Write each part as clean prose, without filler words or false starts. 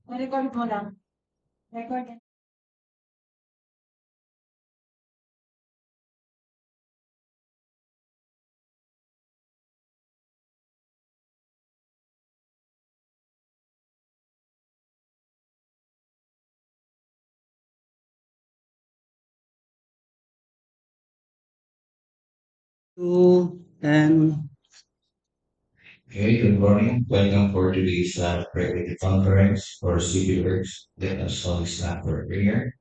Record mo lang. Record. Two and Hey, good morning. Welcome for today's private conference for City Works. Let us all stand for prayer.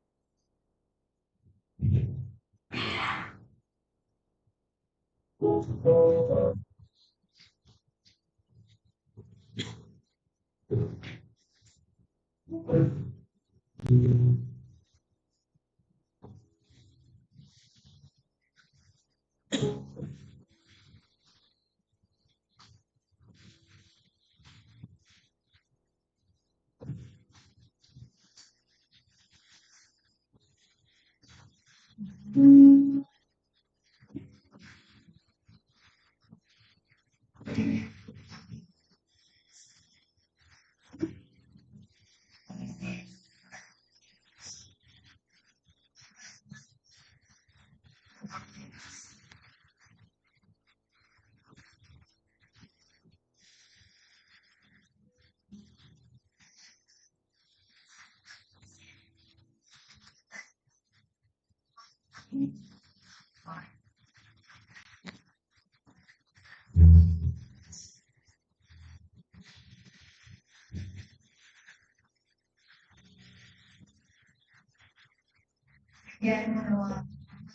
Yan, ano,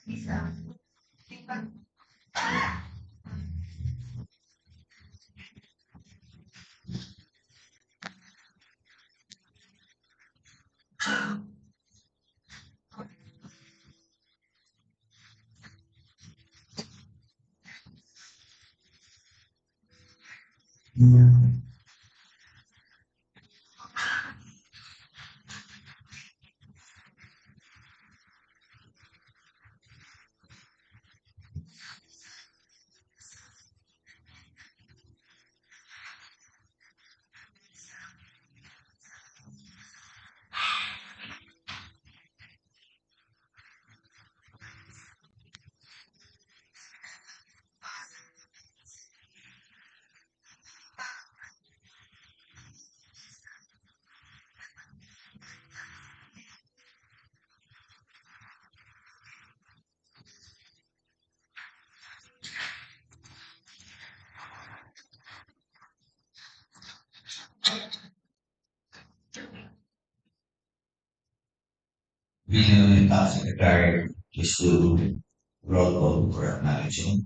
isa. Being a secretary is to roll call for managing.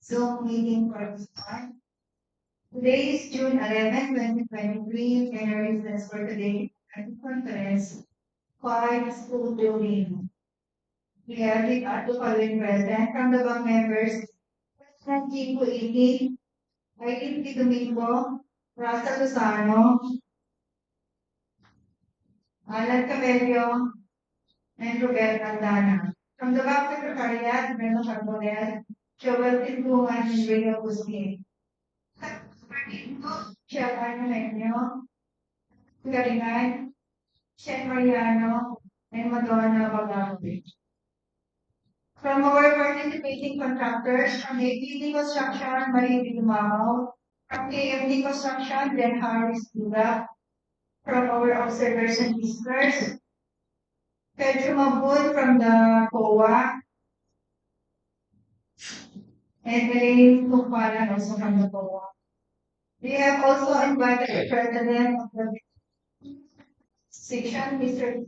Zoom meeting for this one. Today is June 11, 2023, and our business for today at the conference, Quiet School Building. We have the following present from the bank members, President Chico Iti, Aileen P. Domingo, Rasa Lozano, Alan Cabello, and Roberta Aldana. From the bank secretariat, Brenda Carbonell, Joel Tinduan, and Rhea Busquet. Siya Menyo, Garingan, Shen Mariano, and Madonna Bagawi. From our participating contractors, from APD Construction, Marie Lumao, from KMD Construction, Ben Harris Gulac, from our observers and visitors, Pedro Mabul from the COA, and Elaine Tukpalan also from the COA. We have also invited the president of the section, Mr.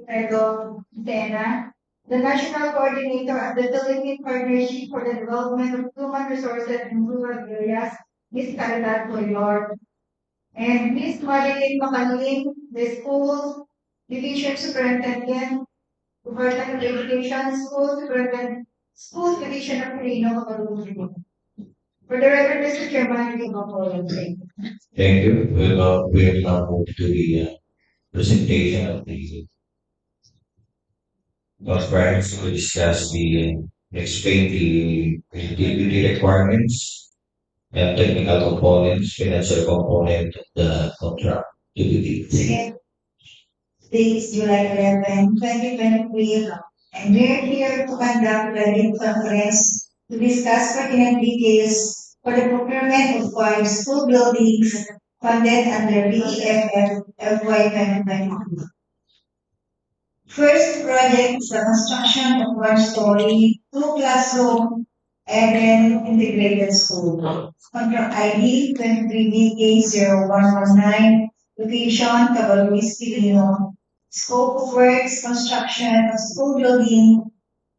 Pedro Tena, the national coordinator of the Philippine Partnership for the Development of Human Resources in Rural Areas, Ms. Caridad Toyor, and Ms. Marilyn Macaling, the school division superintendent, Department of Education, Schools Division of Quirino, Cabarroguis. For the record, Mr. Chairman, we will follow. Thank you. We will now move to the presentation of the conference to discuss explain the requirements and technical components, financial component of the contract to be Second, dates July 11, 2023, and we're here to conduct the lead conference to discuss pertinent details for the procurement of 5 school buildings funded under BEFF FY 2022. First project is the construction of 1-story, 2-classroom, and integrated school. Contract ID 23BK0119, location Cabarroguis, Quirino. Scope of works, construction of school building.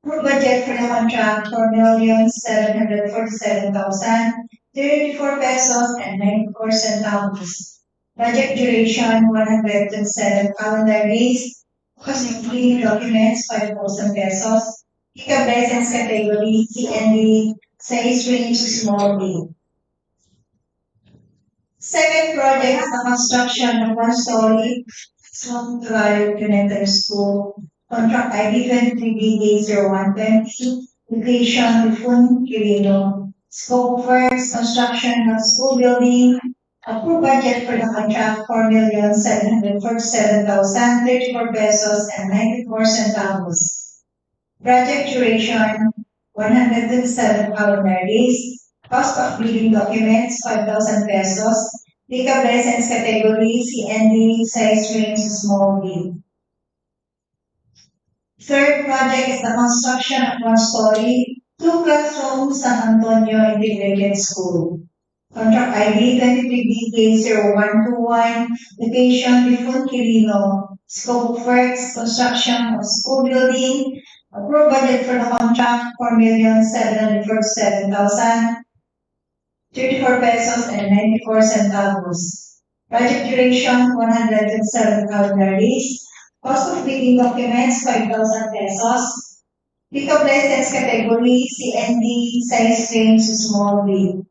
Group budget for the contract 4,747,034 pesos and 94 centavos. Project duration 107 calendar days. Cost including documents 5,000 pesos. Pick-up license category CND. Size range small B. Second project is the construction of 1-story small Turayok elementary school. Contract ID 23BA0120. Location Diffun, Quirino. Scope of works, construction of school building. Approved budget for the contract 4,747,034 pesos and 94 centavos. Project duration 127 calendar days. Cost of bidding documents 5,000 pesos. Pick-up license category CND, size range small B. Third project is the construction of 1-story, 2-classroom San Antonio Integrated School. Contract ID 23BK0121, location Diffun, Quirino. Scope of works, construction of school building. Approved budget for the contract 4,747,034 pesos and 94 centavos. Project duration 107 calendar days. Cost of bidding documents 5,000 pesos. Pick-up license category CND, size range small B.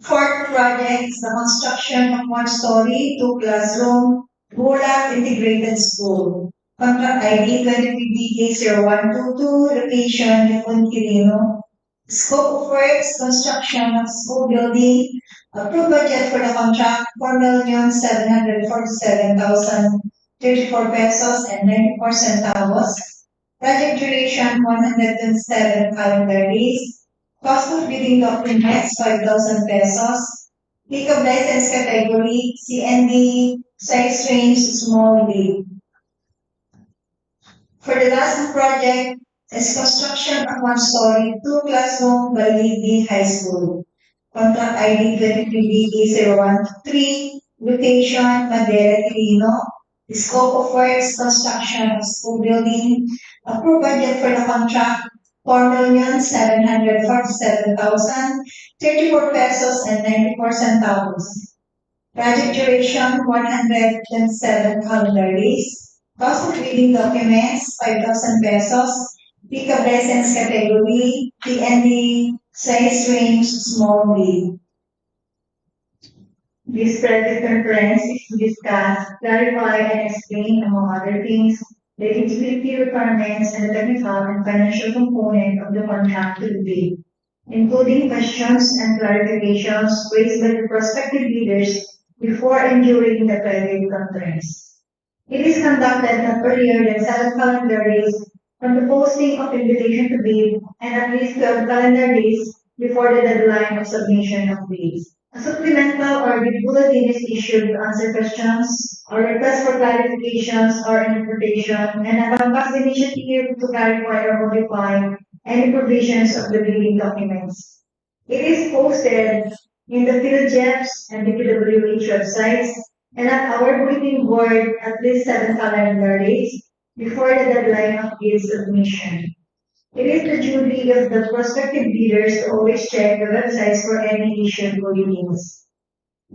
Fourth project is the construction of 1-story, 2-classroom, Gulac Integrated School. Contract ID 23BK0122, location Diffun, Quirino. Scope of works, construction of school building. Approved budget for the contract 4,747,034 pesos and 94 centavos. Project duration 107 calendar days. Cost of bidding documents 5,000 pesos. Pick-up license category CND, size range small B. For the last project is construction of 1-story, 2-classroom Balligui High School. Contract ID 23BK0123, location Maddela, Quirino. Scope of works, construction of school building. Approved budget for the contract 4,747,034 pesos and 94 centavos. Project duration 107 calendar days. Cost of bidding documents 5,000 pesos. Pick-up license category PND, size range small B. This project conference is to discuss, clarify, and explain, among other things, the eligibility requirements and the technical and financial component of the contract to be, including questions and clarifications raised by the prospective bidders before and during the private conference. It is conducted not earlier than 7 calendar days from the posting of invitation to bid and at least 12 calendar days before the deadline of submission of bids. A supplemental or bid bulletin is issued to answer questions or requests for clarifications or interpretation and a campus initiative to clarify or modify any provisions of the bidding documents. It is posted in the PhilJEPS and DPWH websites and at our bulletin board at least 7 calendar days before the deadline of bid submission. It is the duty of the prospective bidders to always check the websites for any issued bulletins.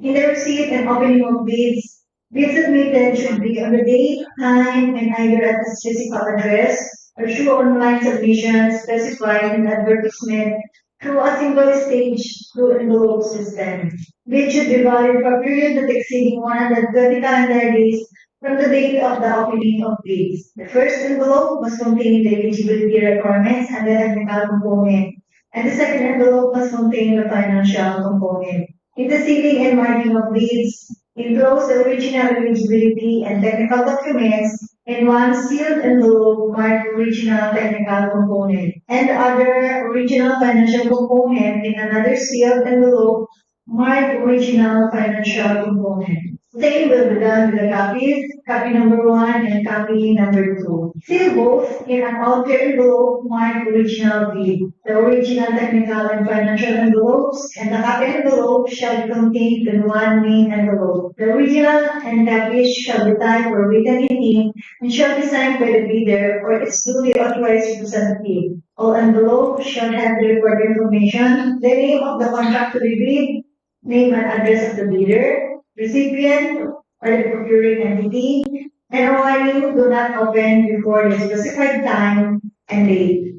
In the receipt and opening of bids, bids submitted should be on the date, time, and either at the physical address or through online submission specified in the advertisement through a single stage through envelope system. Bids should be valid for a period not exceeding 120 calendar days from the date of the opening of bids. The first envelope must contain the eligibility requirements and the technical component, and the second envelope must contain the financial component. In the sealing and marking of bids, enclose the original eligibility and technical documents in one sealed envelope marked original technical component, and the other original financial component in another sealed envelope marked original financial component. Same will be done with the copies, copy number 1 and copy number 2. Seal both in an outer envelope marked original bid. The original technical and financial envelopes and the copy envelope shall be contained in one main envelope. The original and copies shall be typed or written in ink and shall be signed by the bidder or its duly authorized representative. All envelopes shall have the required information, the name of the contract to be bid, name and address of the bidder, recipient, or the procuring entity, and a warning do not open before the specified time and date.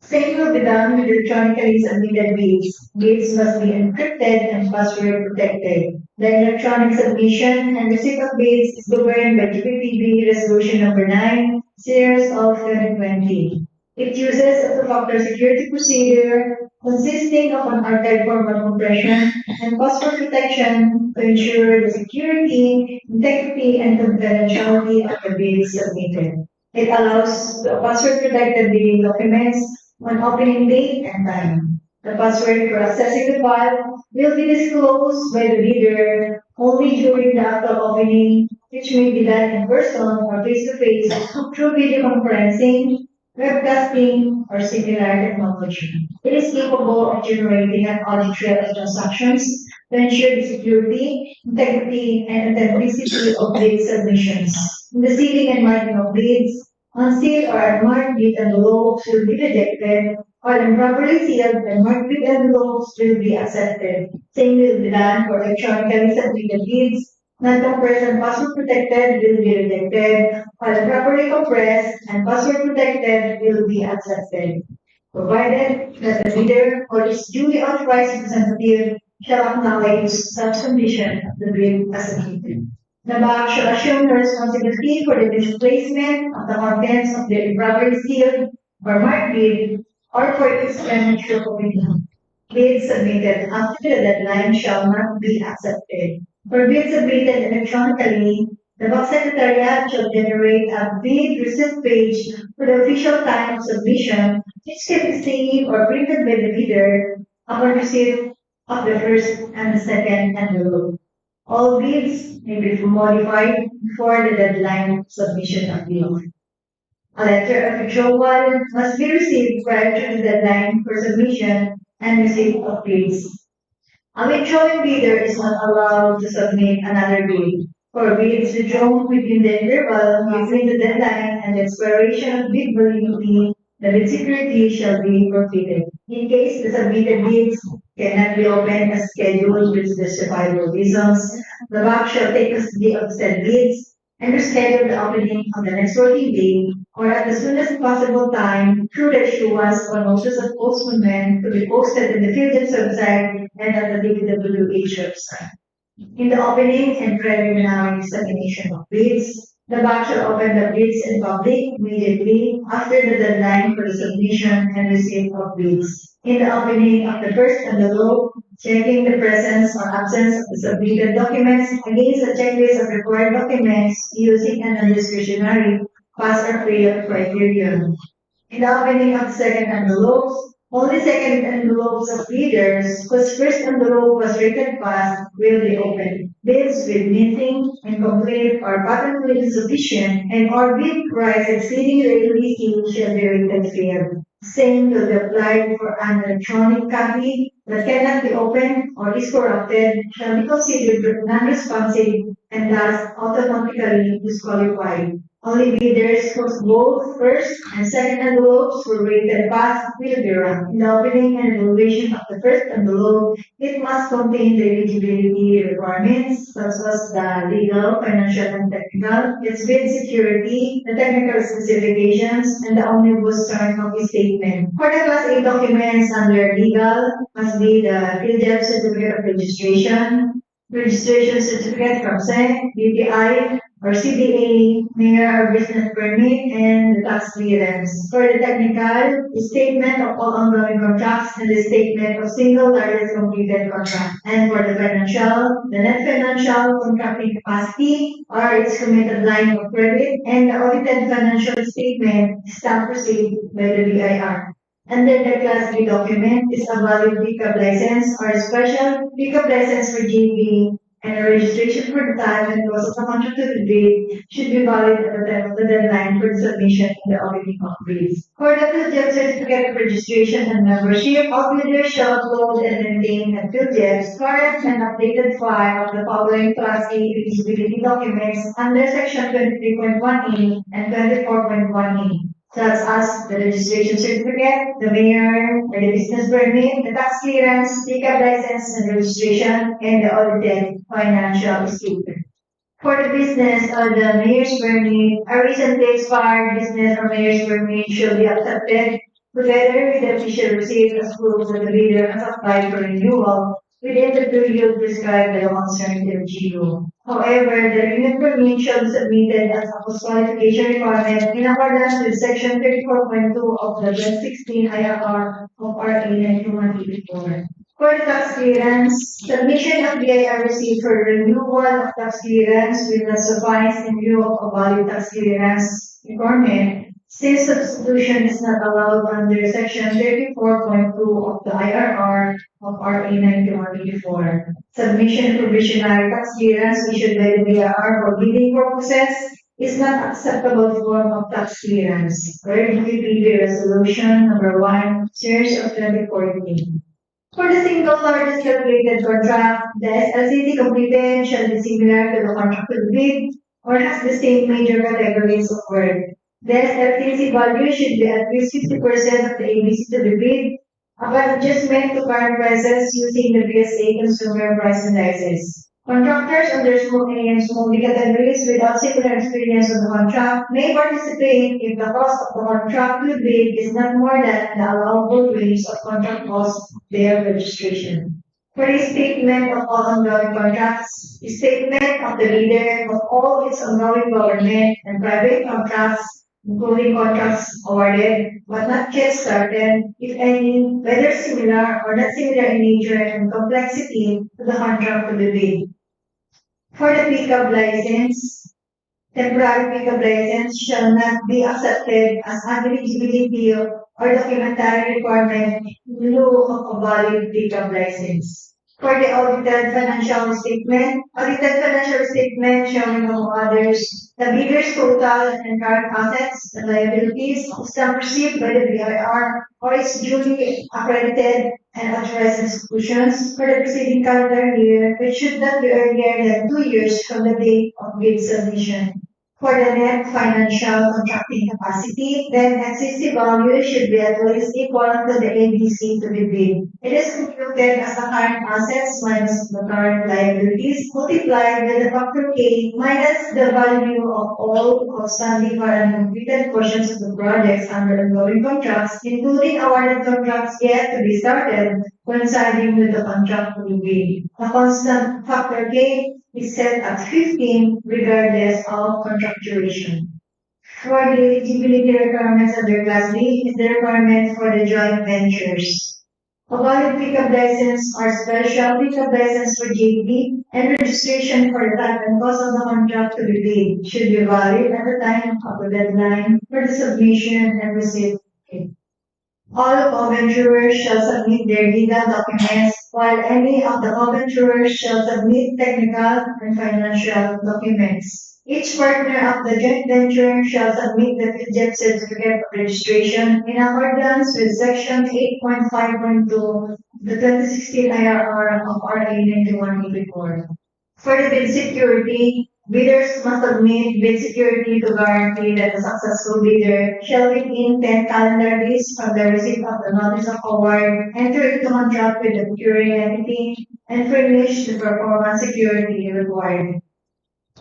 Same will be done with electronically submitted bids. Bids must be encrypted and password protected. The electronic submission and receipt of bids is governed by DPWH Resolution Number 9, Series of 2020. It uses a two-factor security procedure consisting of an archived format compression and password protection to ensure the security, integrity, and confidentiality of the bids submitted. It allows the password-protected bidding documents on opening date and time. The password for accessing the file will be disclosed by the bidder only during the actual opening, which may be done in person or face-to-face through video conferencing, webcasting, or similar technology. It is capable of generating an audit trail of transactions to ensure the security, integrity, and authenticity of bid submissions. In the sealing and marking of bids, unsealed or unmarked bid envelopes will be rejected, while improperly sealed and marked bid envelopes will be accepted. Same will be done for electronically submitted bids. Non-compressed and password protected will be rejected, while properly compressed and password protected will be accepted, provided that the bidder or its duly authorized representative shall acknowledge such condition of the bid as submitted. The bank shall assume the responsibility for the displacement of the contents of the improperly sealed or marked bid or for its expenditure committee. Bids submitted after the deadline shall not be accepted. For bids submitted electronically, the Bank Secretariat shall generate a bid receipt page for the official time of submission, which can be saved or printed by the bidder upon receipt of the first and the second envelope. All bids may be modified before the deadline of submission of bid. A letter of withdrawal must be received prior to the deadline for submission and receipt of bids. A withdrawing bidder is not allowed to submit another bid. For bids withdrawn within the interval between the deadline and the expiration of bid validity, the bid security shall be forfeited. In case the submitted bids cannot be opened as scheduled with justifiable reasons, the bank shall take custody of said bids and reschedule the opening on the next working day or at the soonest possible time through the issuance or notice of postponement to be posted in the Philippines website and at the DPWH website. In the opening and preliminary examination of bids, the bank shall open the bids in public immediately after the deadline for the submission and receipt of bids. In the opening of the first envelope, checking the presence or absence of the submitted documents against a checklist of required documents using an undiscretionary pass or fail criterion. In the opening of the second envelopes, only second envelopes of bidders whose first envelope was rated pass will be opened. Bids with missing, incomplete, or patently insufficient and or bid price exceeding the LEC shall be rated failed. Same will be applied for an electronic copy that cannot be opened or is corrupted shall be considered non-responsive and thus automatically disqualified. Only bidders whose both first and second envelopes were rated pass will be ranked. In the opening and evaluation of the first envelope, it must contain the eligibility requirements such as the legal, financial, and technical, its bid security, the technical specifications, and the omnibus term of the statement. For the Class A documents under legal, must be the PhilJEB certificate of registration certificate from SEC, BPI, or CDA, mayor or business permit, and the tax clearance. For the technical, the statement of all ongoing contracts and the statement of single largest completed contract. And for the financial, the net financial contracting capacity or its committed line of credit and the audited financial statement stamp received by the BIR. Under the Class B document is a valid pickup license or a special pickup license for GB and a registration for the time and cost of the contract to the bid should be valid at the time of the deadline for the submission in the auditing of bids. For the PhilJEB certificate of registration and membership, all bidders shall upload and maintain at PhilJEB's current and updated file of the following Class A eligibility documents under Section 23.1A and 24.1A, such as the registration certificate, the mayor, or the business permit, the tax clearance, pickup license and registration, and the audited financial statement. For the business or the mayor's permit, a recently expired business or mayor's permit should be accepted together with the official receipt as proof that the bidder has applied for renewal within the period prescribed by the concerned LGU. However, the renewed permit shall be submitted as a post-qualification requirement in accordance with Section 34.2 of the 2016 IRR of RA 9184. For the tax clearance, submission of BIR receipt for renewal of tax clearance will not suffice in view of a valid tax clearance requirement, since substitution is not allowed under Section 34.2 of the IRR of RA 9184. Submission of provisionary tax clearance issued by the BIR for bidding purposes is not acceptable form of tax clearance. DPWH Resolution Number 1, Series of 2014. For the single largest calculated contract, the SLCT completed shall be similar to the contracted bid or has the same major categories of work. The SLCT value should be at least 50% of the ABC to be bid upon adjustment to current prices using the BSA consumer price indices. Contractors under small A and small B categories without similar experience on the contract may participate if the cost of the contract to bid is not more than the allowable range of contract cost of their registration. For the statement of all ongoing contracts, the statement of the bidder of all its ongoing government and private contracts, including contracts awarded but not yet started, if any, whether similar or not similar in nature and complexity to the contract to be bid. For the pickup license, temporary pickup license shall not be accepted as an eligibility or documentary requirement in lieu of a valid pickup license. For the audited financial statement showing among others the bidder's total and current assets and liabilities stamp received by the BIR or its duly accredited and authorized institutions for the preceding calendar year, which should not be earlier than 2 years from the date of bid submission. For the net financial contracting capacity, then XCC value should be at least equal to the ABC to be bid. It is computed as the current assets minus the current liabilities multiplied with the factor K minus the value of all outstanding or uncompleted portions of the projects under ongoing contracts, including awarded contracts yet to be started, coinciding with the contract to be bid. The constant factor K is set at 15 regardless of contract duration. For the eligibility requirements under Class B is the requirement for the joint ventures. A valid pickup license or special pickup license for JV and registration for the time and cost of the contract to be paid should be valid at the time of the deadline for the submission and receipt. All co-venturers shall submit their legal documents, while any of the co-venturers shall submit technical and financial documents. Each partner of the joint venture shall submit the PhilJEB certificate of registration in accordance with Section 8.5.2 of the 2016 IRR of RA 9184. For the bid security, bidders must submit bid security to guarantee that the successful bidder shall within 10 calendar days from the receipt of the notice of award enter into contract with the procuring entity and furnish the performance security required.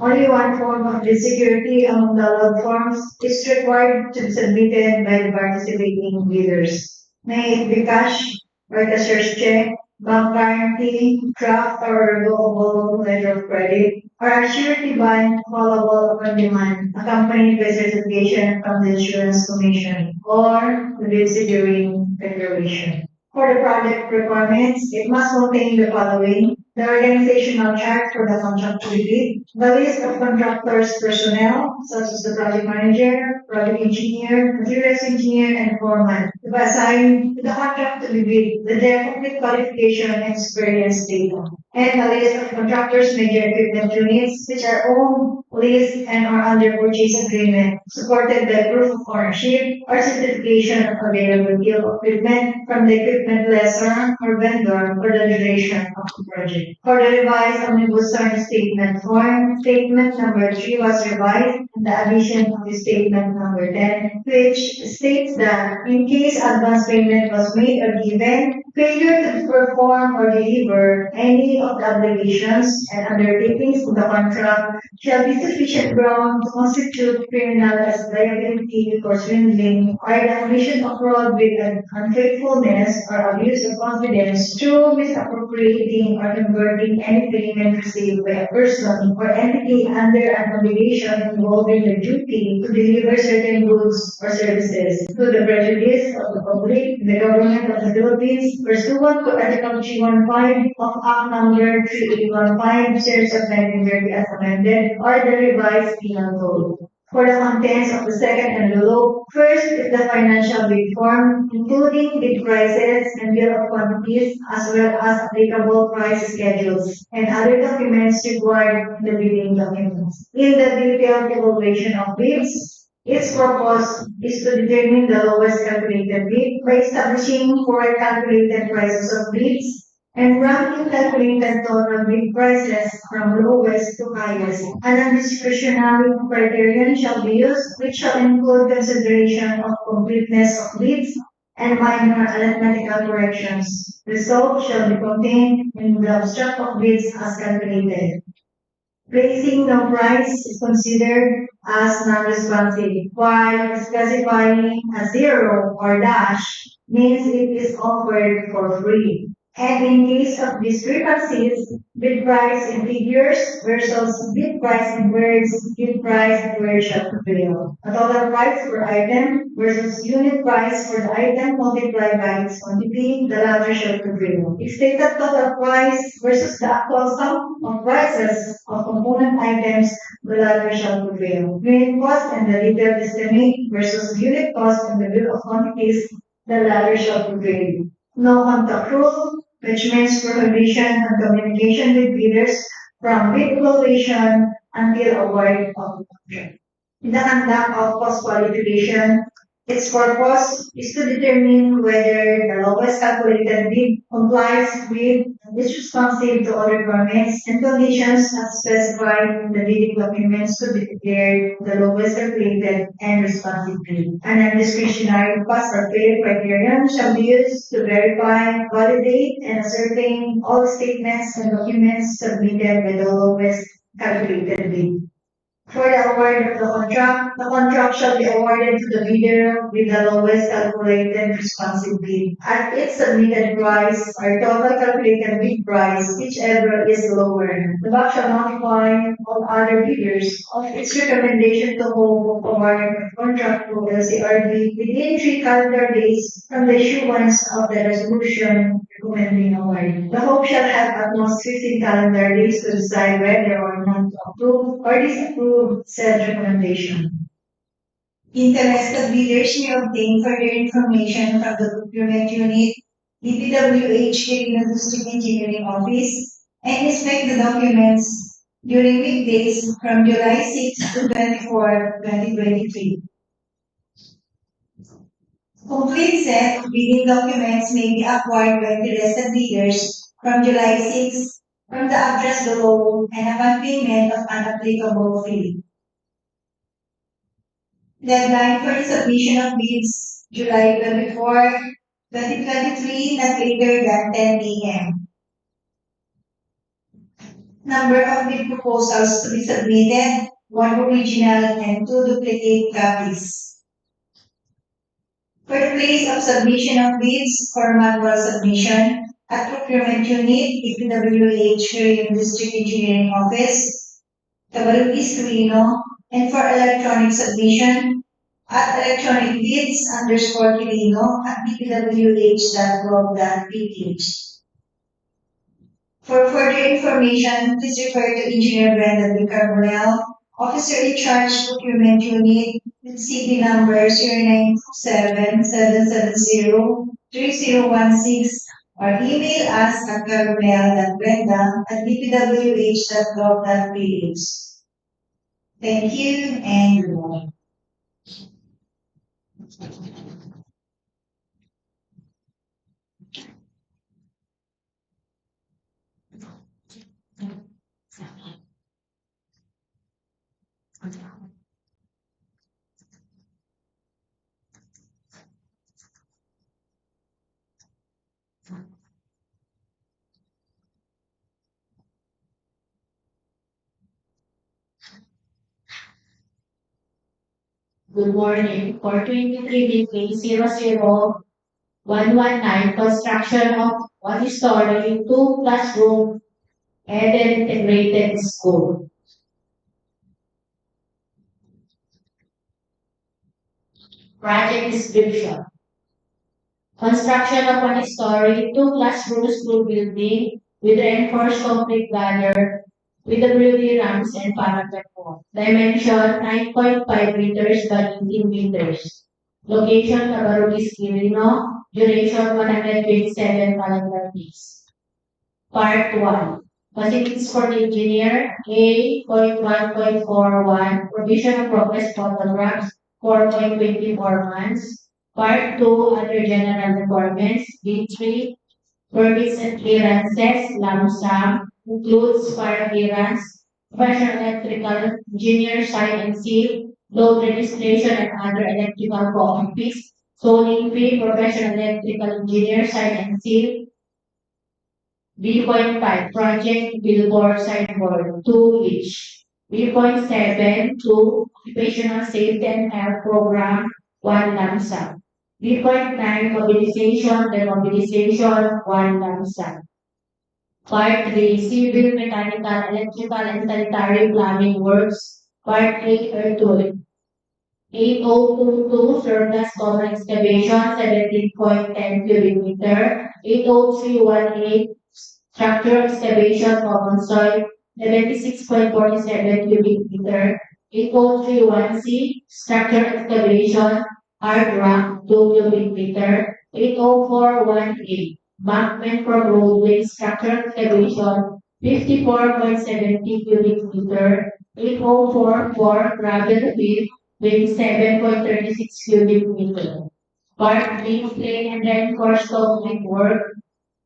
Only one form of bid security among the allowed forms is required to be submitted by the participating bidders. May it be cash, or cashier's check, bank guarantee, draft or revocable letter of credit, or a surety bond callable upon demand, accompanied by certification from the Insurance Commission or the during declaration. For the project requirements, it must contain the following: the organizational chart for the contract to be bid, the list of contractors' personnel, such as the project manager, project engineer, materials engineer, and foreman, to be assigned to the contract to be bid with their complete qualification and experience data, and a list of contractors' major equipment units which are owned, leased, and are under purchase agreement, supported by proof of ownership or certification of availability of equipment from the equipment lessor or vendor for the duration of the project. For the revised omnibus zone statement form, statement number 3 was revised and the addition of the statement number 10, which states that in case advance payment was made or given, failure to perform or deliver any of the obligations and undertakings of the contract shall be sufficient ground to constitute criminal as liability for swindling or the commission of fraud with an unfaithfulness or abuse of confidence through misappropriating or converting any payment received by a person or entity under an obligation involving the duty to deliver certain goods or services to the prejudice of the public, the government of the Philippines, pursuant to Article 315 of Act Number 3815, Series of 1930 as amended, or the revised penal code. For the contents of the second envelope, first is the financial bid form, including bid prices and bill of quantities, as well as applicable price schedules and other documents required in the bidding documents. In the detailed evaluation of bids, its purpose is to determine the lowest calculated bid by establishing four calculated prices of bids and ranking calculated total bid prices from lowest to highest. A non-discretionary criterion shall be used, which shall include consideration of completeness of bids and minor arithmetical corrections. Result shall be contained in the abstract of bids as calculated. Placing no price is considered as non-responsive, while specifying a zero or dash means it is offered for free. And in case of discrepancies, bid price in figures versus bid price in words, bid price in words shall prevail. A total price per item versus unit price for the item multiplied by its quantity, the latter shall prevail. If stated total price versus the actual sum of prices of component items, the latter shall prevail. Unit cost and the detailed estimate versus unit cost and the bill of quantities, the latter shall prevail. No contact rule, which means prohibition on communication with bidders from bid evaluation until award of the contract. In the conduct of cost qualification, its purpose is to determine whether the lowest calculated bid complies with and is responsive to all requirements and conditions as specified in the bidding documents to be declared the lowest calculated and responsive bid. An non-discretionary pass or fail criterion shall be used to verify, validate, and ascertain all statements and documents submitted by the lowest calculated bid. For the award of the contract shall be awarded to the bidder with the lowest calculated responsive bid at its submitted price or total calculated bid price, whichever is lower. The bank shall notify all other bidders of its recommendation to whom award of contract to LCRB within 3 calendar days from the issuance of the resolution recommending award. The hope shall have at most 15 calendar days to decide whether or not to approve or disapprove said recommendation. Interested bidders may obtain further information from the Procurement Unit, DPWH-Quirino District Engineering Office, and inspect the documents during weekdays from July 6 to 24, 2023. Complete set of bidding documents may be acquired by interested bidders from July 6 from the address below and upon payment of an applicable fee. Deadline for the submission of bids, July 24, 2023, not later than 10 a.m. Number of bid proposals to be submitted, 1 original and 2 duplicate copies. For the place of submission of bids or manual submission at Procurement Unit, DPWH-Quirino District Engineering Office, Cabarroguis, Quirino, and for electronic submission at electronic bids underscore Quirino at dpwh.gov.ph. For further information, please refer to Engineer Brenda B. Carbonell, Officer in Charge Procurement Unit, with CP number 0927-770-3016, or email us at carbonell.brenda@dpwh.gov.ph. Thank you and goodbye. Good morning. For 23 BP 00119, construction of one-story, two classroom, and an integrated school. Project description. Construction of one-story, two classroom school building with reinforced concrete ladder with WD ramps and parapet wall. Dimension 9.5 meters by 18 meters. Location Cabarroguis, Quirino. Duration 127 calendar days. Part 1. Facilities for the engineer. A.1.41. Provision of progress photographs. 4.24 months. Part 2. Other general requirements. B3. Permits and clearances. Lump sum. Includes fire clearance. Professional electrical engineer sign and seal. Load registration and other electrical co-office. Zoning fee. Professional electrical engineer sign and seal. B.5 Project Billboard Signboard 2 each. B.7 2 Occupational Safety and Health Program 1 lump sum. B.9 Mobilization, Demobilization 1 lump sum. Part 3 Civil, Mechanical, Electrical, and Sanitary Plumbing Works. Part 8 Earthwork. 8022 surface cover excavation 17.10 cubic meter. 80318 structure excavation common soil 76.47 cubic meter. 8031C structure excavation hard rock 2 cubic meter. 80418 bankment from roadway structure excavation 54.70 cubic meter. 8044 gravel field 27.36 cubic meter. Part B, plain and reinforced concrete work,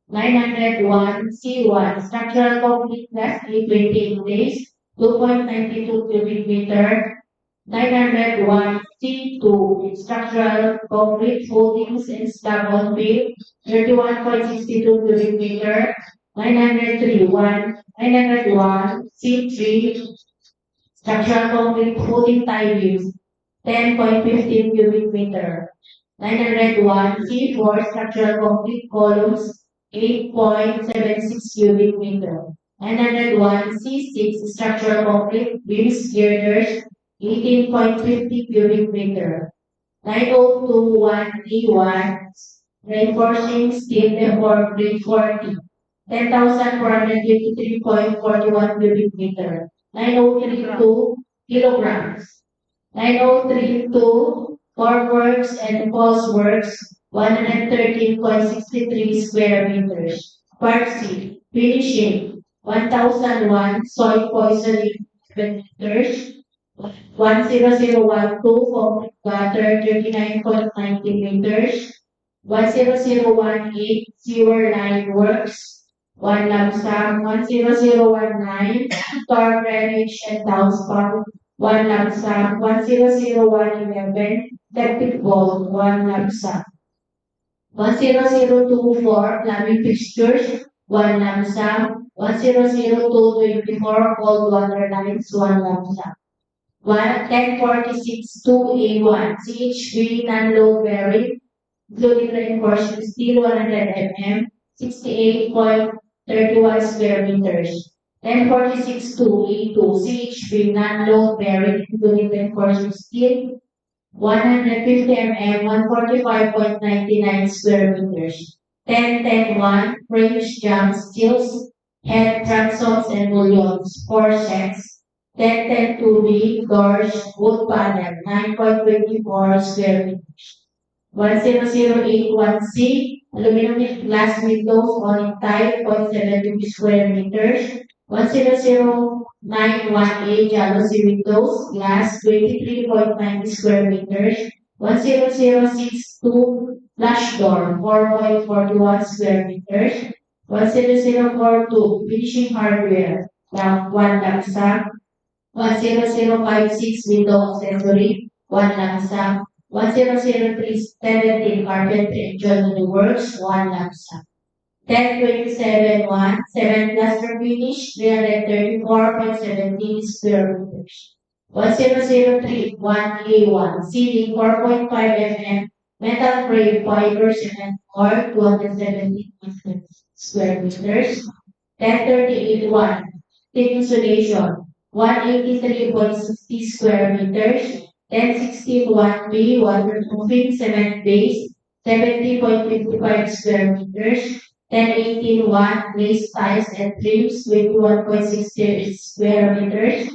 901 C1, structural completeness 828 days, 2.92 cubic meter. 901 C2, structural concrete footings and slab on field, 31.62 cubic meter. 901 C3, structural concrete footing tie beams, 10.15 cubic meter. 901 C4 structural concrete columns 8.76 cubic meter. 901 C6 structural concrete beams girders 18.50 cubic meter. 9021 E1 reinforcing steel effort grade 40 10,453.41 cubic meter. 9032 kilograms. 9032 formworks and false works 113.63 square meters. Part C. Finishing 1001 soil poisoning 7 meters. 10012 concrete gutter 39.90 meters. 10018 sewer line works 1 lump sum. 10019 storm drainage and downspout 1 lump sum. 10011 septic vault 1 lump sum. 10024 plumbing fixtures 1 lump sum. 10024 cold water lines 1 lump sum. 1046 2A1 CHB non-load bearing including reinforced steel 100 mm, 68.31 square meters. 1046-2A2 CHP non-load bearing, including reinforced steel 150 mm, 145.99 square meters. 10-10-1 French jump steels, head transoms and bullions, 4 sets. 10-10-2B doors, wood panel, 9.24 square meters. 10081C aluminum glass windows, awning type, 0.72 square meters. 10091A jalousie windows, glass, 23.90 square meters. 10062 flush door, 4.41 square meters. 10042 finishing hardware, 1 laksa. 10056 window accessory, 1 laksa. 10037 carpentry and joinery works, 1 laksa. 1027-1, 7 plaster finish, 334.17 square meters. 1003-1A1, ceiling 4.5 mm, metal frame, fiber cement core, 217 square meters. 1038-1, thin insulation, 183.60 square meters. 1016-1B, waterproofing cement base, 70.55 square meters. 1018-1 glazed tiles and trims, 21.60 square meters.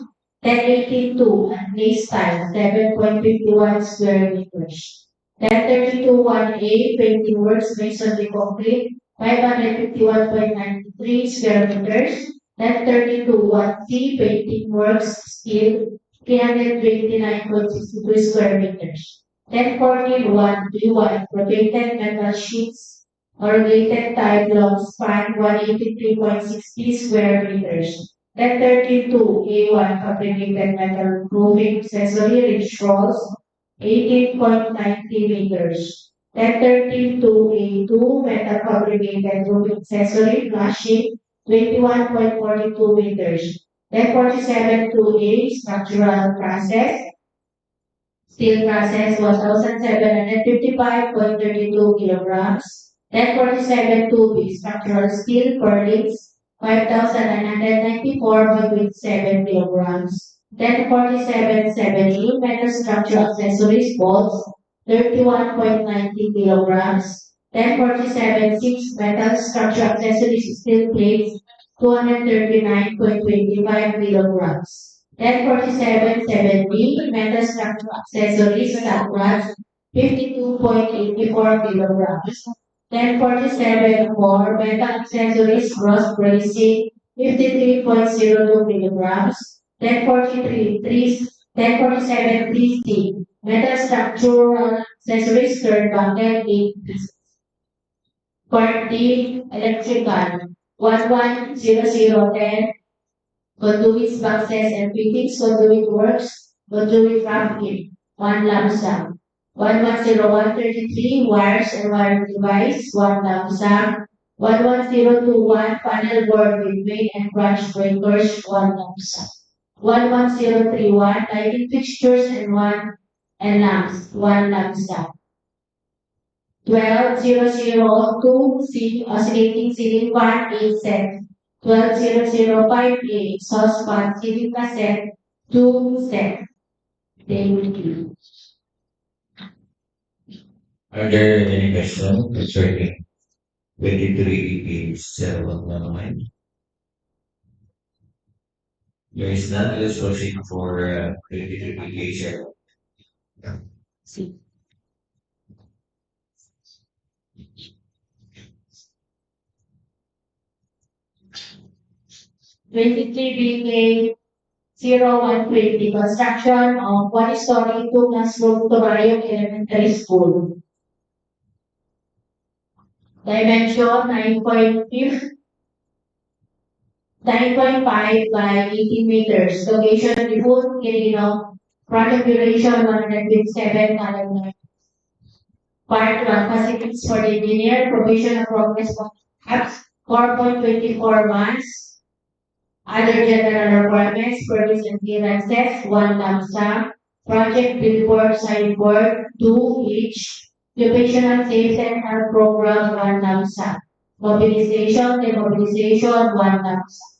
1018-2 glazed tiles, 7.51 square meters. 1032-1A painting works masonry concrete, 551.93 square meters. 1032-1C painting works steel, 329.62 square meters. 1014-1B1 protected metal sheets, corrugated tile long span, 183.60 square meters. 1032-A1 fabricated metal roofing accessory ridge rolls, 18.90 meters. 1032-A2 metal fabricated roofing accessory flashing, 21.42 meters. 1047-2A structural process, steel process, 1,755.32 kilograms. 1047-2B structural steel purlins, 5,994.27 kilograms. 1047-7E metal structural accessories bolts, 31.90 kilograms. 1047-6 metal structural accessories steel plates, 239.25 kilograms. 1047-7B metal structural accessories flat rods, 52.84 kilograms. 1047-4 metal accessories cross bracing, 53.02 kilograms. 1047-3C metal structural accessories turnbuckle, 8 pieces. Part D electrical, 110010 conduits, boxes, and fittings, conduit works, conduit racking, 1 lump sum. 110133 wires and wire device, 1 lump sum. 11021 panel board with main and branch breakers, 1 lump sum. 11031 lighting fixtures and lamps, 1 lump sum. 12002 oscillating ceiling fan, 8 sets. 12005A exhaust fan ceiling cassette, 2 sets. Thank you. Are there any questions concerning 23 EP 0119? There is none. Let's proceed for 23 EP 07. See. 23 BK 0120 construction of 1-story 2-classroom Turayok Elementary School. Dimension 9.5 by 18 meters. Location Diffun, Quirino. Project duration 157 calendar. Part 1 facilities for the engineer. Provision of progress apps 4.24 months. Other general requirements, permits and clearances, 1 lump sum. Project billboard, signboard, 2 each. Occupational Safety and Health Program, 1 lump sum. Mobilization, demobilization, 1 lump sum.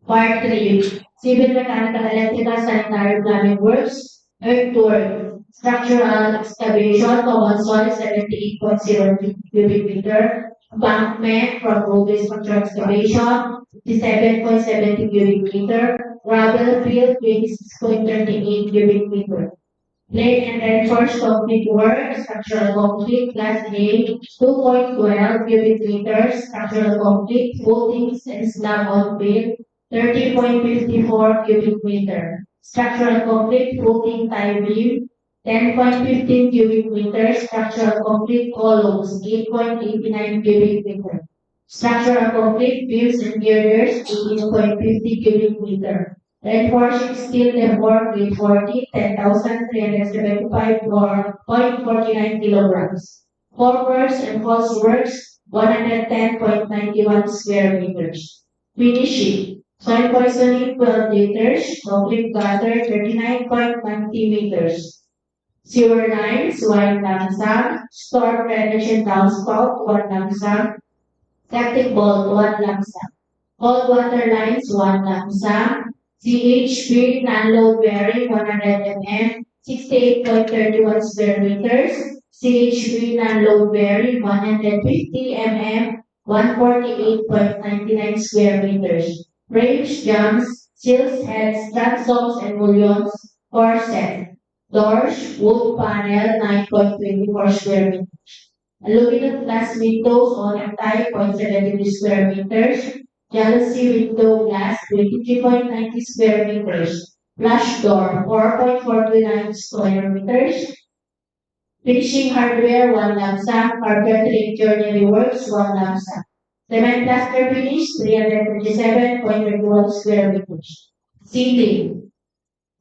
Part 3, Civil Mechanical Electrical Sanitary Plumbing Works, Earthwork, Structural Excavation, Common Soil, 78.0 cubic meter, Embankment from roadway structural excavation, 57.70 cubic meter, Gravel Field, 26.38 cubic meter. Late and reinforced concrete work, structural concrete, class A, 2.12 cubic meters, structural concrete, footings and slab on field, 30.54 cubic meter. Structural concrete, footing tie beam, 10.15 cubic meters, structural concrete columns, 8.89 cubic meter. Structural concrete beams and girders, 18.50 cubic meter. Reinforcing steel effort with 40, 10,375 or 0.49 kilograms. Formworks and false works, 110.91 square meters. Finishing, soil poisoning, 12 liters, concrete gutter, 39.90 meters. Sewer lines, 1 lump sum, storm drainage and downspout, 1 lump sum, septic vault, 1 lump sum. Cold water lines, 1 lump sum. CHP non-load bearing 100 mm, 68.31 square meters. CHP non-load bearing 150 mm, 148.99 square meters. Frames, jumps, seals, heads, transoms, and mullions, 4 sets. Doors, wood panel, 9.24 square meters. Aluminum glass windows on a 5.73 square meters. Jealousy window glass, 23.90 square meters. Flush door, 4.49 square meters. Finishing hardware, 1 lump sum. Carpentry and joinery works, 1 lump sum. Cement plaster finish, 327.31 square meters. Ceiling,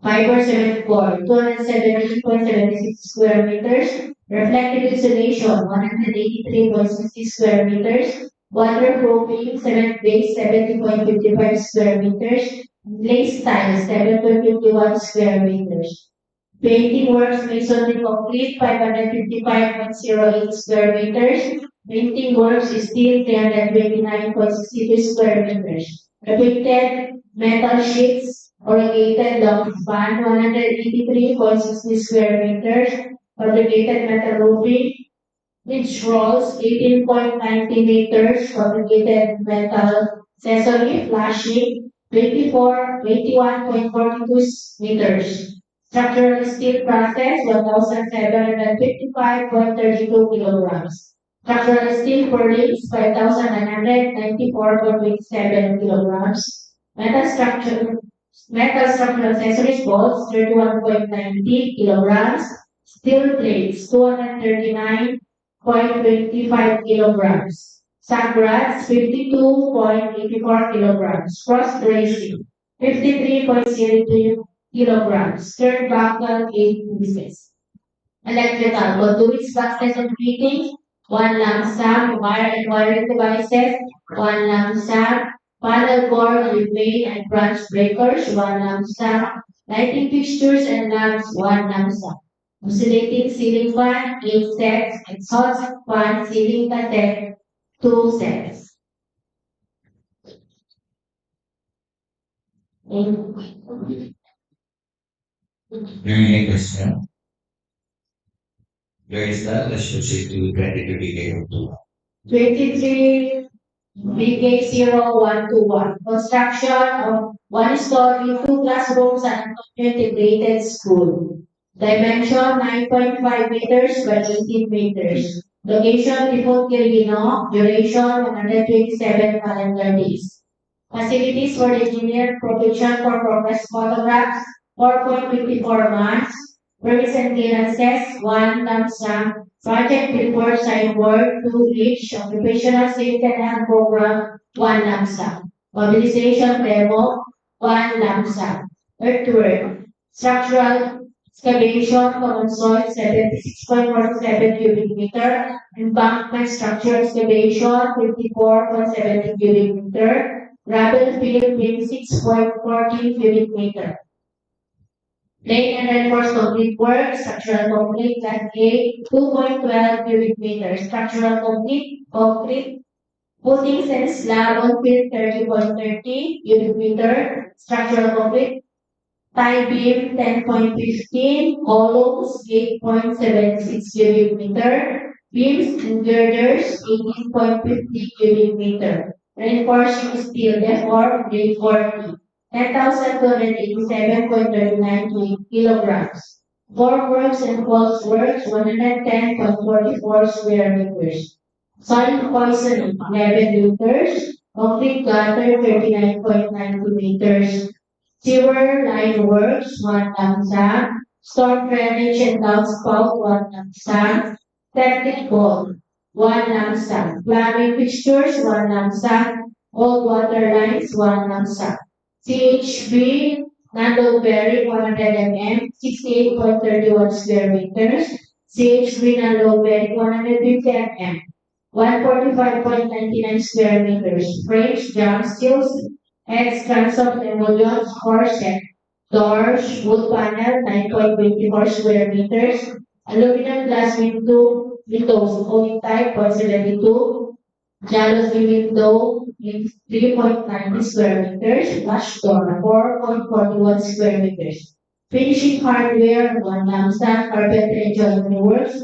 fiber cement core, 217.76 square meters. Reflective insulation, 183.60 square meters. Waterproofing, cement base, 70.55 square meters. Glaze tiles, 7.51 square meters. Painting works, masonry complete, 555.08 square meters. Painting works, steel, 329.62 square meters. Repeated metal sheets, corrugated long span, 183.60 square meters. Fabricated metal roofing, which rolls 18.90 meters, fabricated metal accessory, flashing, 21.42 meters. Structural steel process, 1,755.32 kilograms. Structural steel purlins, 5,994.27 kilograms. Metal structural accessories bolts, 31.90 kilograms. Steel plates, 239.25 kilograms. Sack rods, 52.84 kilograms. Cross bracing, 53.02 kilograms. Stern buckle, 8 pieces. Electrical, conduits, boxes, and fittings, 1 lump sum. Wire and wiring devices, 1 lump sum. Panel board, relay, and branch breakers, 1 lump sum. Lighting fixtures and lamps, 1 lump sum. Oscillating ceiling fan, 8 sets. Exhaust fan, ceiling cassette, 2 sets. Any question? There is that. Let's proceed to 23 DPWH-2. 23 BK0121. Construction of 1 story, 2 classrooms, and integrated school. Dimension 9.5 meters by 18 meters. Location Diffun, Quirino. Duration 127 calendar days. Facilities for the engineer, provision for progress photographs, 4.54 months. Permits and clearances, 1 lump sum. Project report, sign work, 2 each. Occupational safety and health program, 1 lump sum. Mobilization demo, 1 lump sum. Earthwork, structural excavation, common soil, 76.47 cubic meter. Embankment structure excavation, 54.70 cubic meter. Gravel field, 26.14 cubic meter. Plain and reinforced concrete work, structural concrete, class A, 2.12 cubic meters. Structural concrete, footings and slab on field 30.30 cubic meter. Structural concrete, tie beam 10.15, columns 8.76 cubic meter, beams and girders 18.50 cubic meter. Reinforcing steel, therefore, grade 40, 10,287.39 kilograms. Formworks and falseworks 110.44 square meters. Solid poisoning 11 liters. Concrete gutter 39.92 meters. Sewer line works, 1 lamsa. Storm drainage and downspout, 1 lamsa. Septic bulb, 1 lamsa. Plumbing fixtures, 1 lamsa. Cold water lines, 1 lamsa. CHB, non-low-bearing, 100 mm, 68.31 square meters. CHB, non-low-bearing, 150 mm, 145.99 square meters. Frames, jump steels, Heads, transom, emulsions, corset, doors, wood panel, 9.24 square meters, aluminum glass windows, only type, 0.72, jalousie window, 3.90 square meters, flush door, 4.41 square meters. Finishing hardware, 1 lamsa, carpentry and joinery works,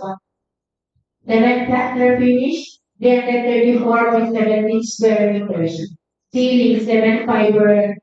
cement plaster finish, 334.17 square meters. Ceiling, cement board,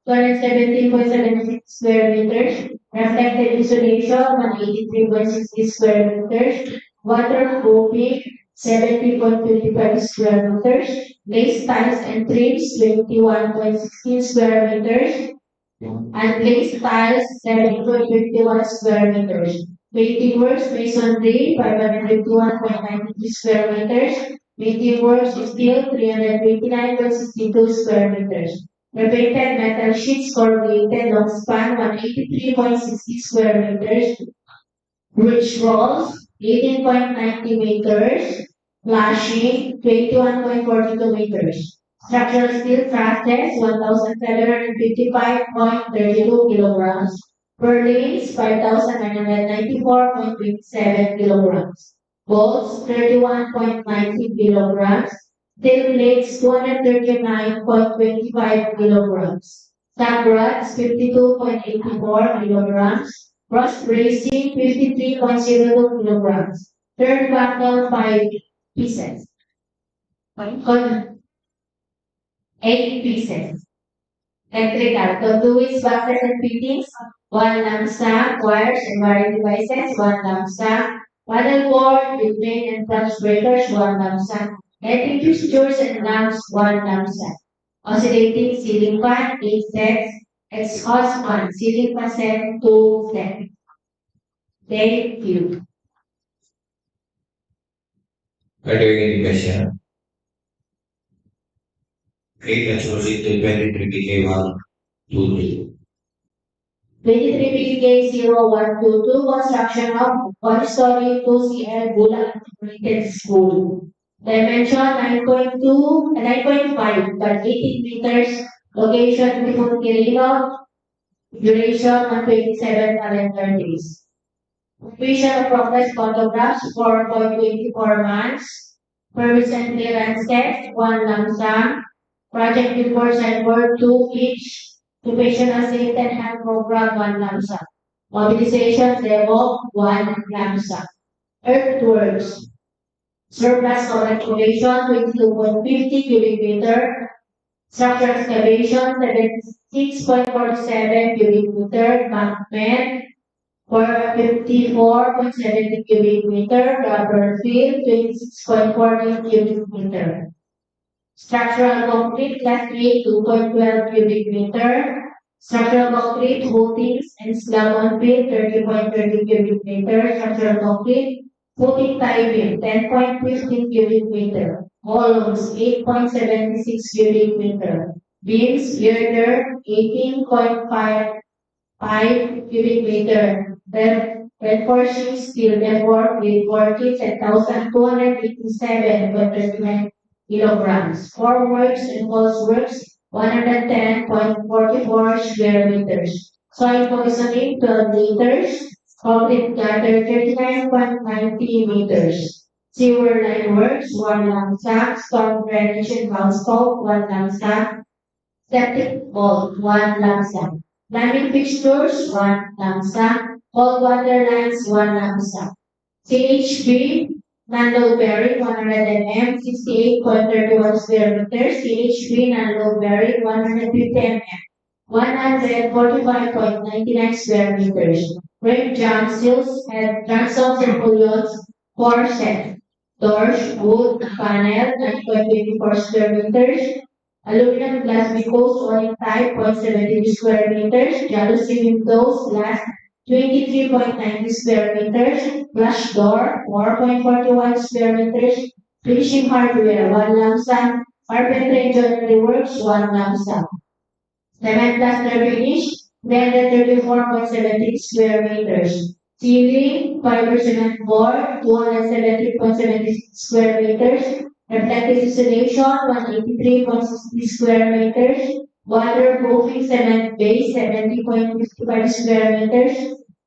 217.76 square meters. Reflective insulation, 183.60 square meters. Waterproofing, 70.55 square meters. Lace tiles and trims, 21.16 square meters. And lace tiles, 70.51 square meters. Painting works, masonry, 551.93 square meters. Painting works, steel, 329.62 square meters. Repainted metal sheets, corrugated, long span, 183.60 square meters. Bridge rolls, 18.90 meters. Flashing, 21.42 meters. Structural steel trusses, 1,755.32 kilograms. Purlins, 5,994.27 kilograms. Bolts, 31.90 kilograms. Steel plates, 239.25 kilograms. Sand rods, 52.84 kilograms. Cross bracing, 53.02 kilograms. Turnbuckle, 5 pieces. 8 pieces. Electrical, conduits, boxes, and fittings, 1 lamsa. Wires and wiring devices, 1 lamsa. Paddle board with main and clutch breakers, 1 lamsa. Lighting fixtures and lamps, 1 lamsa. Oscillating ceiling fan, 8 sets. Exhaust fan, ceiling fan set, 2 sets. Thank you. Are there any questions? Okay, let's proceed to 23 PK 122. 23 PK 0122, construction of 1-story 2CL Gulac integrated school. Dimension 9.2, 9.5 by 18 meters. Location Diffun, Quirino. Duration 127 calendar days. Completion of progress photographs 4.24 months. Permits and clearance test 1 lamsa. Project reports and work 2 each. Occupation assistant and program 1 lamsa. Mobilization demo 1 lamsa. Earthworks. Surplus calculation 22.50 cubic meter. Structure excavation 76.47 cubic meter. Bankment for 54.70 cubic meter. Rubber field 26.40 cubic meter. Structural concrete class 3 2.12 cubic meter. Structural concrete footings and slab on field 30.30 cubic meter. Structural concrete footing tie beam 10.15 cubic meter. Columns 8.76 cubic meter. Beams girder 18.55 cubic meter. Reinforcing steel network with 10,287.39 kilograms. Formworks and falseworks 110.44 square meters. Soil poisoning, 12 liters. Concrete gutter, 39.90 meters. Sewer line works, 1 lump sum. Storm drainage and downspout, 1 lump sum. Septic vault, 1 lump sum. Plumbing fixtures, 1 lump sum. Cold water lines, 1 lump sum. CHP, non-load bearing, 100 mm, 68.31 square meters. CHP, non-load bearing, 150 mm, 145.99 square meters. Frame jump seals and transoms and bullions, 4 set. Doors, wood, panel, 9.24 square meters. Aluminum glass windows, oil type, 0.70 square meters. Jalousie windows, glass, 23.90 square meters. Flush door, 4.41 square meters. Finishing hardware, 1 lump sum. Carpentry and joinery works, 1 lump sum. Cement plaster finish, 334.70 square meters. Ceiling, fiber cement board, 270.70 square meters. Reflective insulation, 183.60 square meters. Waterproofing cement base, 70.55 square meters.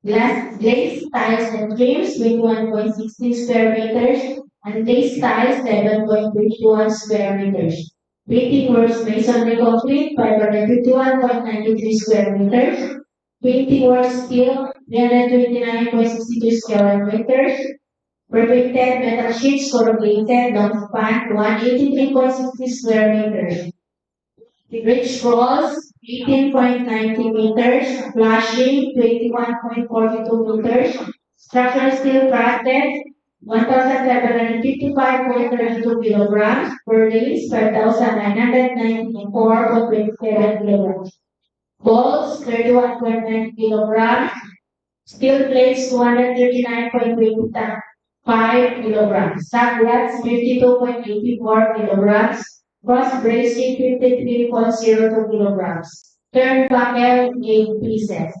Glaze tiles and trims, 21.60 square meters. And glaze tiles, 7.51 square meters. Painting works masonry concrete, 551.93 square meters. Painting works steel, 329.62 square meters. Perfected metal sheets, corrugated, long span, 183.60 square meters. Ridge rolls, 18.90 meters. Flashing, 21.42 meters. Structural steel crafted, 1,755.32 kilograms. Purlins, 5,994.27 kilograms. Bolts, 31.9 kilograms. Steel plates, 239.25 kilograms. Sack rats, 52.84 kilograms. Cross bracing, 53.02 kilograms. Turnbuckle, 8 pieces.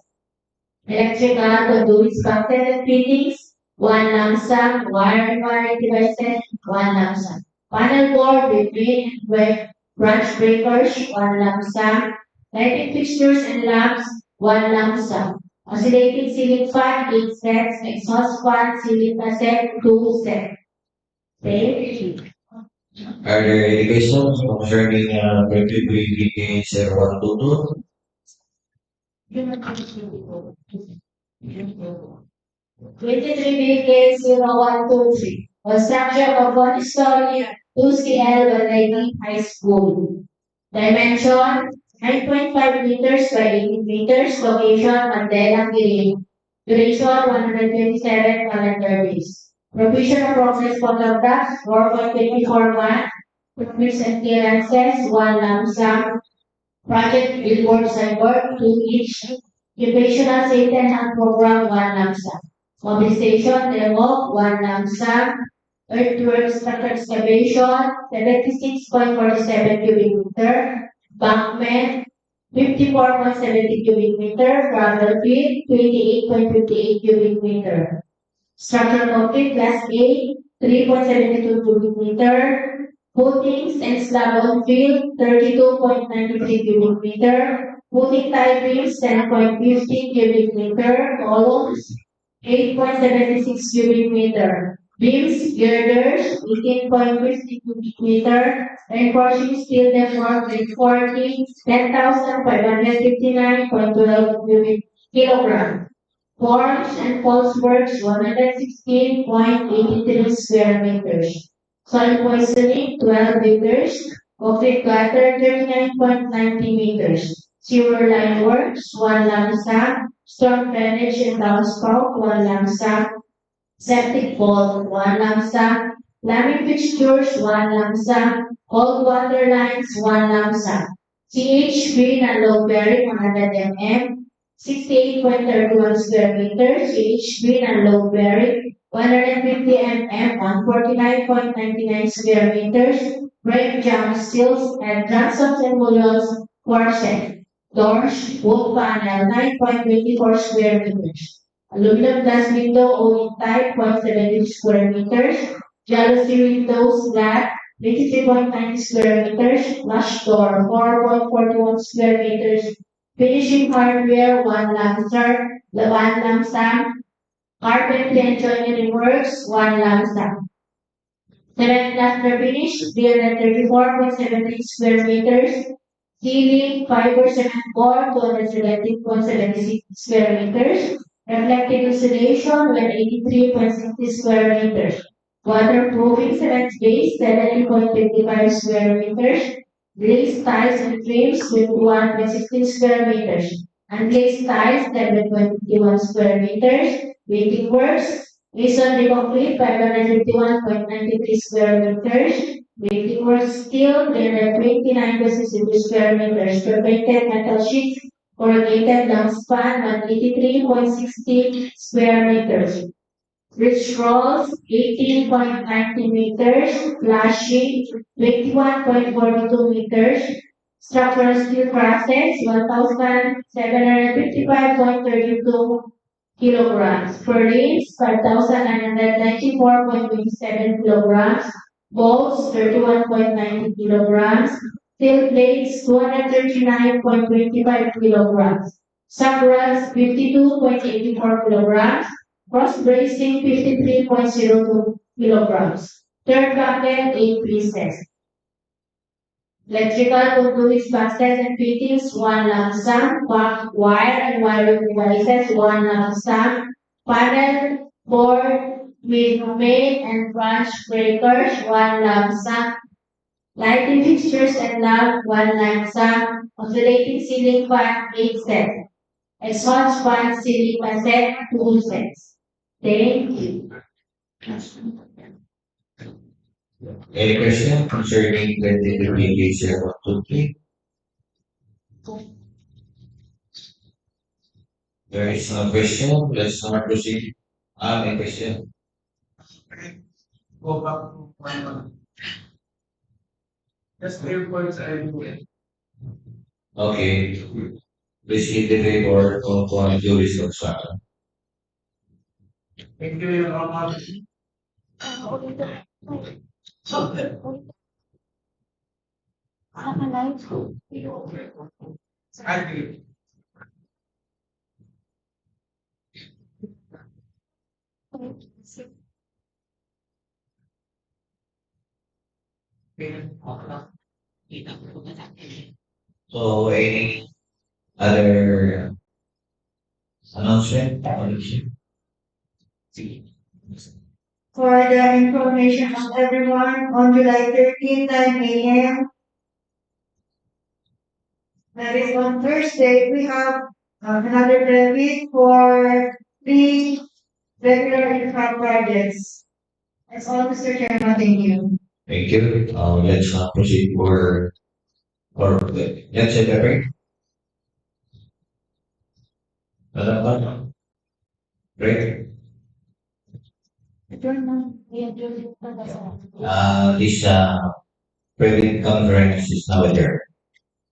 Electrical conduits, connected and fittings, 1 lump sum. Wire devices, 1 lump sum. Panel board with main and branch breakers, 1 lump sum. Lighting fixtures and lamps, 1 lump sum. Oscillating ceiling fan, 8 sets. Exhaust fan, ceiling cassette, 2 sets. Okay. Are there any questions concerning 23 DPH-0122? 23 BK 0123. Construction of 1-story 2CL Balligui High School. Dimension 9.5 meters by 18 meters. Location Maddela, Quirino. Duration 127 calendar days. Provision of progress photographs 4.24 permits and clearances 1 lump sum. Project billboard signboard 2 each. Occupational safety and health program 1 lump sum. Mobilization demo 1 lump sum. Earthwork structure excavation 76.47 cubic meter. Bankment 54.70 cubic meter. Gravel pit 28.58 cubic meter. Structural concrete class A 3.72 cubic meter. Footings and slab on field 32.93 cubic meter. Footing tie beams 10.50 cubic meter. Columns 8.76 cubic meter. Beams, girders 18.50 cubic meter. Reinforcing steel network reinforcing 10,559.12 cubic kilogram. Forms and false works 116.83 square meters. Soil poisoning 12 liters. Concrete gutter 39.90 meters. Sewer line works 1 lump sum. Storm drainage and downspout 1 lump sum. Septic vault 1 lump sum. Plumbing fixtures 1 lump sum. Cold water lines 1 lump sum. CHP non-load bearing 100 mm. 68.31 square meters. CHP non-load bearing 150 mm. 149.99 square meters. Frame jump seals and transoms and bullions 4 set. Doors, wood panel 9.24 square meters. Aluminum glass window oil type 0.70 square meters. Jalousie windows flat 23.90 square meters, flush door, 4.41 square meters, finishing hardware, one lump sum, carpentry and joinery works, one lump sum. Cement plaster finish, 334.73 square meters, ceiling, fiber cement core, 270.76 square meters, reflective insulation, 183.60 square meters, waterproofing cement base, 70.55 square meters, glazed tiles and frames, 21.16 square meters, unglazed tiles, 7.51 square meters, waiting works, masonry concrete, 551.93 square meters, waiting works steel, 329.62 square meters, perfected metal sheets, corrugated long span, 183.60 square meters. Rich rolls, 18.90 meters, flashing, 21.42 meters, structural steel process, 1,755.32 kilograms, purlins, 5,994.27 kilograms, bolts, 31.90 kilograms, steel plates, 239.25 kilograms, subrods, 52.84 kilograms, cross bracing, 53.02 kilograms. Third bucket, 8 pieces. Electrical conduits, boxes and fittings, one lump sum. Wire and wiring devices, one lump sum. Panel, board, main and branch breakers, one lump sum. Lighting fixtures and lamp, one lump sum. Oscillating ceiling fan, 8 sets. Exhaust fan ceiling fan set, 2 sets. Thank you. Any question concerning the DPWH-Quirino? There is no question. Let's not proceed. Any question? Go back to my just 3 points I will. Okay. Please indicate or do this construction. Thank you, Your Honor. Agree. So any other announcement? For the information of everyone, on July 13, 9 a.m., that is on Thursday, we have another debit for 3 regular income projects. That's all, Mr. Chairman. Thank you. Thank you. Let's proceed or let's separate. Right? This private conference is now adjourned.